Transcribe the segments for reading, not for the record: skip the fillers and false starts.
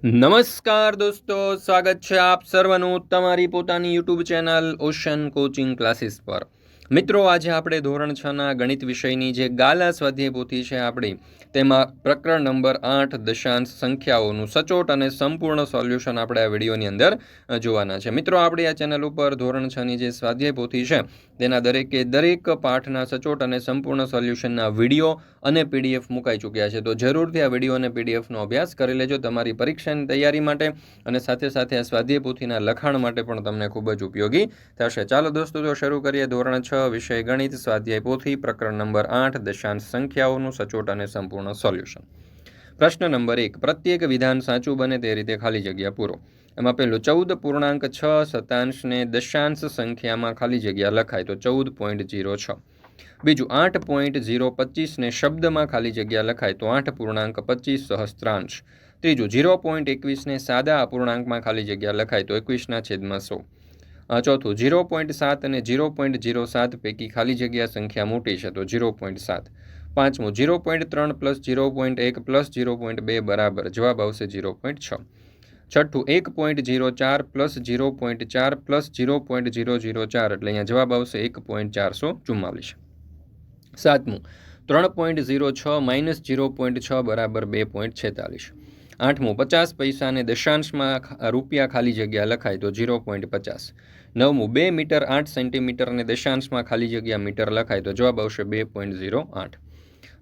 નમસ્કાર દોસ્તો, સ્વાગત છે આપ સર્વનું તમારી પોતાની YouTube channel ocean coaching classes પર। મિત્રો, આજે આપણે ધોરણ 6ના ગણિત વિષયની જે ગાલા સ્વાધ્યાય પોથી છે આપણી, તેમાં પ્રકરણ નંબર 8 દશાંશ સંખ્યાઓનું સચોટ અને સંપૂર્ણ સોલ્યુશન આપણે આ વિડીયોની અંદર જોવાના છે। મિત્રો, આપણી આ ચેનલ ઉપર ધોરણ 6ની જે સ્વાધ્યાય પોથી છે તેના દરેક પાઠના સચોટ અને સંપૂર્ણ સોલ્યુશનના વિડીયો અને પીડીએફ મુકાઈ ચૂક્યા છે। તો જરૂરથી આ વિડીયો અને પીડીએફનો અભ્યાસ કરી લેજો તમારી પરીક્ષાની તૈયારી માટે, અને સાથે સાથે આ સ્વાધ્યાય પોથીના લખાણ માટે પણ તમને ખૂબ જ ઉપયોગી થશે। ચાલો દોસ્તો, તો શરૂ કરીએ ધોરણ 6 વિષય ગણિત સ્વાધ્યાય પોથી પ્રકરણ નંબર 8 દશાંશ સંખ્યાઓનું સચોટ અને સંપૂર્ણ સોલ્યુશન। પ્રશ્ન નંબર 1, પ્રત્યેક વિધાન સાચું બને તે રીતે ખાલી જગ્યા પૂરો। એમાં પહેલું 14.6 શતાંશને દશાંશ સંખ્યામાં ખાલી જગ્યા લખાય તો 14.06। બીજું 8.025 ને શબ્દમાં ખાલી જગ્યા લખાય તો 8.25 સહસ્ત્રાંશ। ત્રીજું 0.21 ને સાદા અપૂર્ણાંકમાં ખાલી જગ્યા લખાય તો 21/100। ચોથું 0.7 અને 0.07 પૈકી ખાલી જગ્યા સંખ્યા મોટી છે તો 0.7। પાંચમું 0.3 પ્લસ 0.1 પ્લસ 0.2 બરાબર, જવાબ આવશે 0.6। છઠ્ઠું 1.04 પ્લસ 0.4 પ્લસ 0.004 એટલે અહીંયા જવાબ આવશે 1.444। સાતમું 3.06 માઇનસ 0.6 બરાબર 2.46। આઠમું 50 પૈસાને દશાંશમાં રૂપિયા ખાલી જગ્યા લખાય તો 0.50। નવમું 2 મીટર 8 સેન્ટીમીટરને દશાંશમાં ખાલી જગ્યા મીટર લખાય તો જવાબ આવશે 2.08।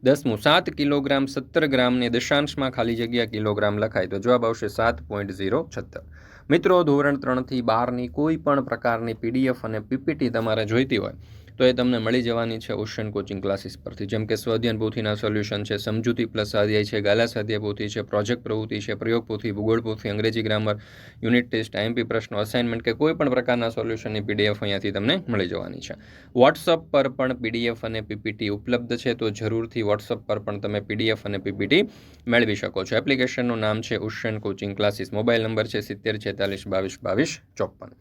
દસમું 7 કિલોગ્રામ 17 ગ્રામને દશાંશમાં ખાલી જગ્યા કિલોગ્રામ લખાય તો જવાબ આવશે 7.076। મિત્રો, ધોરણ 3થી 12ની કોઈ પણ પ્રકારની પીડીએફ અને પીપીટી તમારે જોઈતી હોય તો એ તમને મળી જવાની છે ઓશન કોચિંગ ક્લાસીસ પરથી। જેમ કે સ્વાધ્યાય પોથીના સોલ્યુશન છે, સમજૂતી પ્લસ સ્વાધ્યાય છે, ગાલા સ્વાધ્યાય પોથી છે, પ્રોજેક્ટ પ્રવૃત્તિ છે, પ્રયોગ પોથી, ભૂગોળ પોથી, અંગ્રેજી ગ્રામર, યુનિટ ટેસ્ટ, આઈએમપી પ્રશ્નો, અસાઇનમેન્ટ કે કોઈ પણ પ્રકારના સોલ્યુશનની પીડીએફ અહીંયાથી તમને મળી જવાની છે। વોટ્સઅપ પર પણ પીડીએફ અને પીપીટી ઉપલબ્ધ છે, તો જરૂરથી વોટ્સઅપ પર પણ તમે પીડીએફ અને પીપીટી મેળવી શકો છો। એપ્લિકેશનનું નામ છે ocean coaching classes, mobile number છે 7046222254।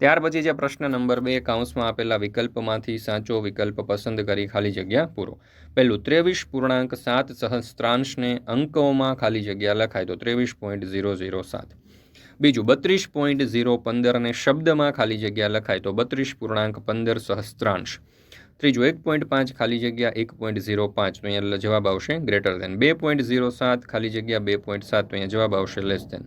ત્યાર પછી જે પ્રશ્ન નંબર 2, કાઉન્સમાં આપેલા વિકલ્પમાંથી સાચો વિકલ્પ પસંદ કરી ખાલી જગ્યા પૂરો। પહેલું 23.7 સહસ્ત્રાંશને અંકોમાં ખાલી જગ્યા લખાય તો 23.007। બીજું 32.015 ને શબ્દમાં ખાલી જગ્યા લખાય તો 32.15 સહસ્ત્રાંશ। ત્રીજું 1.5 ખાલી જગ્યા 1.05 તો અહીંયા જવાબ આવશે ગ્રેટર ધેન। 2.07 ખાલી જગ્યા 2.7 તો અહીંયા જવાબ આવશે લેસ ધેન।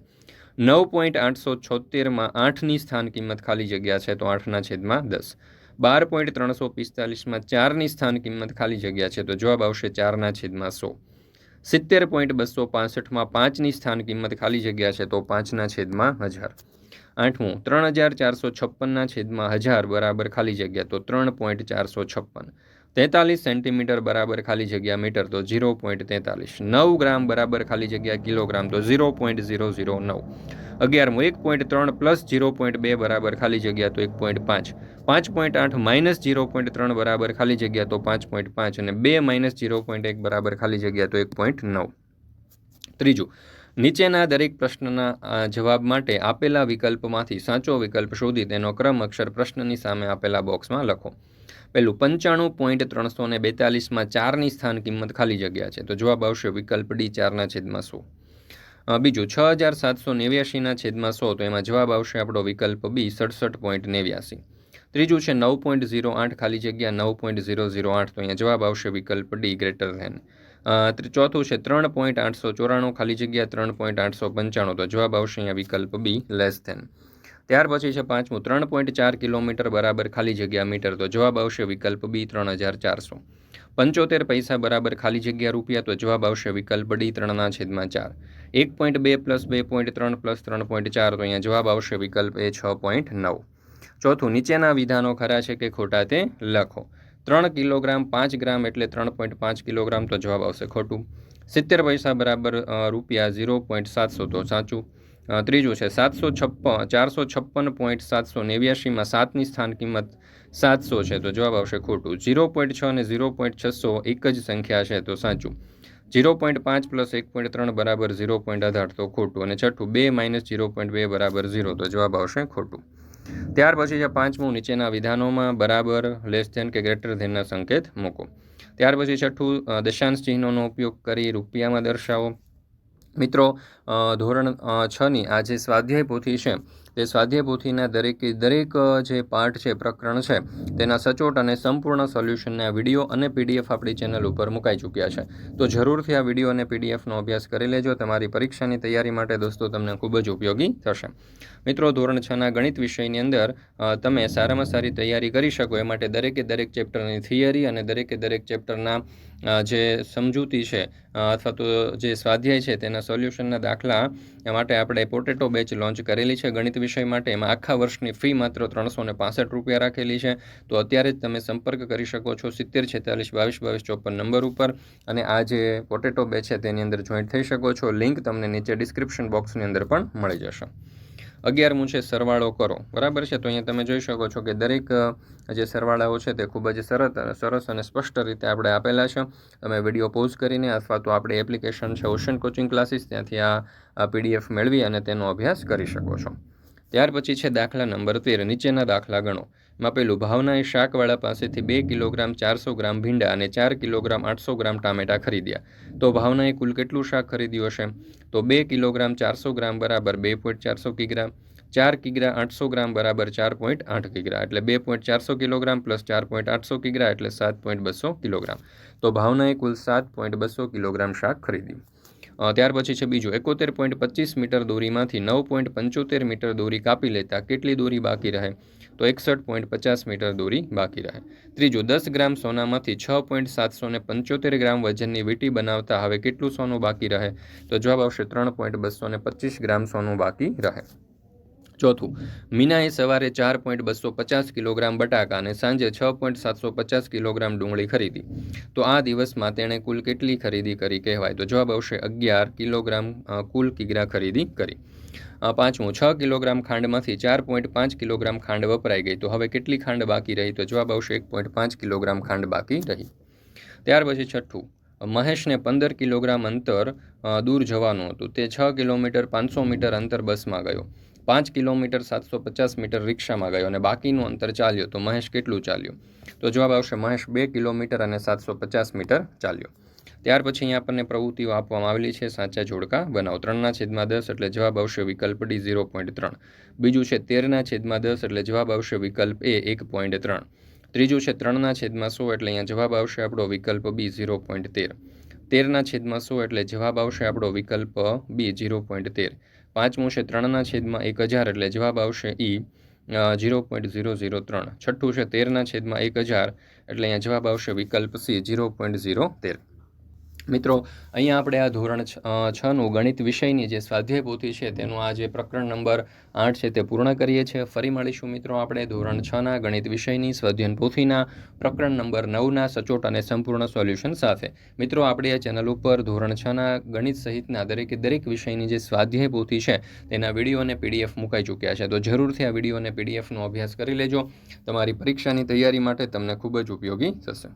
9.876માં 8ની સ્થાન કિંમત ખાલી જગ્યા છે તો 8/10। 12.345માં 4ની સ્થાન કિંમત ખાલી જગ્યા છે તો જવાબ આવશે 4/100। 70.265માં 5ની સ્થાન કિંમત ખાલી જગ્યા છે તો 5/1000। આઠમું 3456/1000 બરાબર ખાલી જગ્યા તો 3.456। 43 સેન્ટીમીટર બરાબર ખાલી જગ્યા મીટર તો 0.43। 9 ગ્રામ બરાબર ખાલી જગ્યા કિલોગ્રામ તો 0.009। 11મું 1.3 પ્લસ 0.2 બરાબર ખાલી જગ્યા તો 1.5। 5.8 માઇનસ 0.3 બરાબર ખાલી જગ્યા તો 5.5 અને 2 માઇનસ 0.1 બરાબર ખાલી જગ્યા તો 1.9। ત્રીજું નીચેના દરેક પ્રશ્નના જવાબ માટે આપેલા વિકલ્પમાંથી સાચો વિકલ્પ શોધી તેનો ક્રમ અક્ષર પ્રશ્નની સામે આપેલા બોક્સમાં લખો। પહેલું 95.342માં 4ની સ્થાન કિંમત ખાલી જગ્યા છે તો જવાબ આવશે વિકલ્પ ડી 4/100। બીજું 6789/100 તો એમાં જવાબ આવશે આપણો વિકલ્પ બી 67.89। ત્રીજું છે 9.08 ખાલી જગ્યા 9.008 તો અહીંયા જવાબ આવશે વિકલ્પ ડી ગ્રેટર ધેન। ચોથું છે 3.894 ખાલી જગ્યા 3.895 તો જવાબ આવશે અહીંયા વિકલ્પ બી લેસ ધેન। ત્યાર પછી છે પાંચમું 3.4 કિલોમીટર બરાબર ખાલી જગ્યા મીટર તો જવાબ આવશે વિકલ્પ બી 3400। 75 પૈસા બરાબર ખાલી જગ્યા રૂપિયા તો જવાબ આવશે વિકલ્પ ડી 3/4। 1.2 પ્લસ 2.3 પ્લસ 3.4 તો અહીંયા જવાબ આવશે વિકલ્પ એ 6.9। ચોથું નીચેના વિધાનો ખરા છે કે ખોટા તે લખો। 3 કિલોગ્રામ 5 ગ્રામ એટલે 3.5 કિલોગ્રામ તો જવાબ આવશે ખોટું। 70 પૈસા બરાબર રૂપિયા 0.700 તો સાચું। ત્રીજું છે 456.789માં 7ની સ્થાન કિંમત 700 છે તો જવાબ આવશે ખોટું। 0.6 અને 0.600 એક જ સંખ્યા છે તો સાચું। 0.5 પ્લસ 1.3 બરાબર 0.18 તો ખોટું। અને છઠ્ઠું 2 માઇનસ 0.2 બરાબર 0 તો જવાબ આવશે ખોટું। ત્યાર પછી છે પાંચમું નીચેના વિધાનોમાં બરાબર લેસ ધેન કે ગ્રેટર ધેનના સંકેત મૂકો। ત્યાર પછી છઠ્ઠું દશાંશ ચિહ્નોનો ઉપયોગ કરી રૂપિયામાં દર્શાવો। મિત્રો ધોરણ 6ની આ જે સ્વાધ્યાય પોથી છે તે સ્વાધ્યાય પોથીના દરેક જે પાઠ છે, પ્રકરણ છે, તેના સચોટ અને સંપૂર્ણ સોલ્યુશનના વિડીયો અને પીડીએફ આપણી ચેનલ ઉપર મુકાઈ ચૂક્યા છે. તો જરૂરથી આ વિડીયો અને પીડીએફનો અભ્યાસ કરી લેજો. તમારી પરીક્ષાની તૈયારી માટે દોસ્તો તમને ખૂબ જ ઉપયોગી થશે. મિત્રો ધોરણ 6ના ગણિત વિષયની અંદર તમે સારામાં સારી તૈયારી કરી શકો એ માટે દરેક ચેપ્ટરની થિયરી અને દરેક ચેપ્ટરના જે સમજૂતી છે અથવા તો જે સ્વાધ્યાય છે તેના સોલ્યુશનના દાખલા માટે આપણે પોટેટો બેચ લોન્ચ કરેલી છે ગણિત વિષય માટે. એમાં આખા વર્ષની ફી માત્ર 365 રૂપિયા રાખેલી છે. તો અત્યારે જ તમે સંપર્ક કરી શકો છો 70 46 22 22 54 નંબર ઉપર અને આ જે પોટેટો બેચ છે તેની અંદર જોઈન્ટ થઈ શકો છો. લિંક તમને નીચે ડિસ્ક્રિપ્શન બોક્સની અંદર પણ મળી જશે. 11મું છે સરવાળો કરો. બરાબર છે. તો અહીંયા તમે જોઈ શકો છો કે દરેક જે સરવાળાઓ છે તે ખૂબ જ સરસ અને સ્પષ્ટ રીતે આપણે આપેલા છે. તમે વિડીયો પોઝ કરીને અથવા તો આપણી એપ્લિકેશન છે ઓશન કોચિંગ ક્લાસીસ, ત્યાંથી આ પીડીએફ મેળવી અને તેનો અભ્યાસ કરી શકો છો. ત્યાર પછી છે દાખલા નંબર 13. નીચેના દાખલા ગણો. માં પેલું, ભાવનાએ શાકવાળા પાસેથી 2 કિલોગ્રામ 400 ગ્રામ ભીંડા અને 4 કિલોગ્રામ 800 ગ્રામ ટામેટા ખરીદ્યા. તો ભાવનાએ કુલ કેટલું શાક ખરીદ્યું હશે? તો 2 કિલોગ્રામ 400 ગ્રામ બરાબર 2.400 કિગ્રા, 4 કિગ્રા 800 ગ્રામ બરાબર 4.8 કિગ્રા, એટલે 2.400 કિલોગ્રામ પ્લસ 4.800 કિગ્રા એટલે 7.200 કિલોગ્રામ. તો ભાવનાએ કુલ 7.200 કિલોગ્રામ શાક ખરીદ્યું. ત્યાર પછી છે બીજું, 71.25 મીટર દોરીમાંથી 9.75 મીટર દોરી કાપી લેતા કેટલી દોરી બાકી રહે? તો 61.50 મીટર દોરી બાકી રહે. ત્રીજું, 10 ગ્રામ સોનામાંથી 6.775 ગ્રામ વજનની વીંટી બનાવતા હવે કેટલું સોનું બાકી રહે? તો જવાબ આવશે 3.225 ગ્રામ સોનું બાકી રહે. ચોથું, મીનાએ સવારે 4.250 કિલોગ્રામ બટાકા અને સાંજે 6.750 કિલોગ્રામ ડુંગળી ખરીદી. તો આ દિવસમાં તેણે કુલ કેટલી ખરીદી કરી કહેવાય? તો જવાબ આવશે 11 કિલોગ્રામ કુલ કિગ્રા ખરીદી કરી. પાંચમું, 6 કિલોગ્રામ ખાંડમાંથી 4.5 કિલોગ્રામ ખાંડ વપરાઈ ગઈ. તો હવે કેટલી ખાંડ બાકી રહી? તો જવાબ આવશે 1.5 કિલોગ્રામ ખાંડ બાકી રહી. ત્યાર પછી છઠ્ઠું, મહેશને 15 કિલોગ્રામ અંતર દૂર જવાનું હતું. તે 6 કિલોમીટર 500 મીટર અંતર બસમાં ગયો, 5 કિલોમીટર 750 મીટર રિક્ષામાં ગયો અને બાકીનું અંતર ચાલ્યો. તો મહેશ કેટલું ચાલ્યો? તો જવાબ આવશે મહેશ 2 કિલોમીટર અને 750 મીટર ચાલ્યો. ત્યાર પછી અહીંયા આપણને પ્રવૃત્તિઓ આપવામાં આવેલી છે. સાચા જોડકા બનાવો. 3/10 એટલે જવાબ આવશે વિકલ્પ ડી 0.3. બીજું છે 13/10 એટલે જવાબ આવશે વિકલ્પ એ 1.3. ત્રીજું છે 3/100 એટલે અહીંયા જવાબ આવશે આપણો વિકલ્પ બી 0.13. 13/100 એટલે જવાબ આવશે આપણો વિકલ્પ બી 0.13. પાંચમું છે 3/1000 એટલે જવાબ આવશે ઈ 0.003. છઠ્ઠું છે 13/1000 એટલે અહીંયા જવાબ આવશે વિકલ્પ સી 0.013. મિત્રો અહીંયા આપણે આ ધોરણ 6નું ગણિત વિષયની જે સ્વાધ્યાય પોથી છે તેનું આ જે પ્રકરણ નંબર 8 છે તે પૂર્ણ કરીએ છીએ. ફરી મળીશું મિત્રો આપણે ધોરણ 6ના ગણિત વિષયની સ્વાધ્યાય પોથીના પ્રકરણ નંબર 9ના સચોટ અને સંપૂર્ણ સોલ્યુશન સાથે. મિત્રો આપણી આ ચેનલ ઉપર ધોરણ 6ના ગણિત સહિતના દરેક વિષયની જે સ્વાધ્યાય પોથી છે તેના વિડીયો અને પીડીએફ મુકાઈ ચૂક્યા છે. તો જરૂરથી આ વિડીયો અને પીડીએફનો અભ્યાસ કરી લેજો. તમારી પરીક્ષાની તૈયારી માટે તમને ખૂબ જ ઉપયોગી થશે.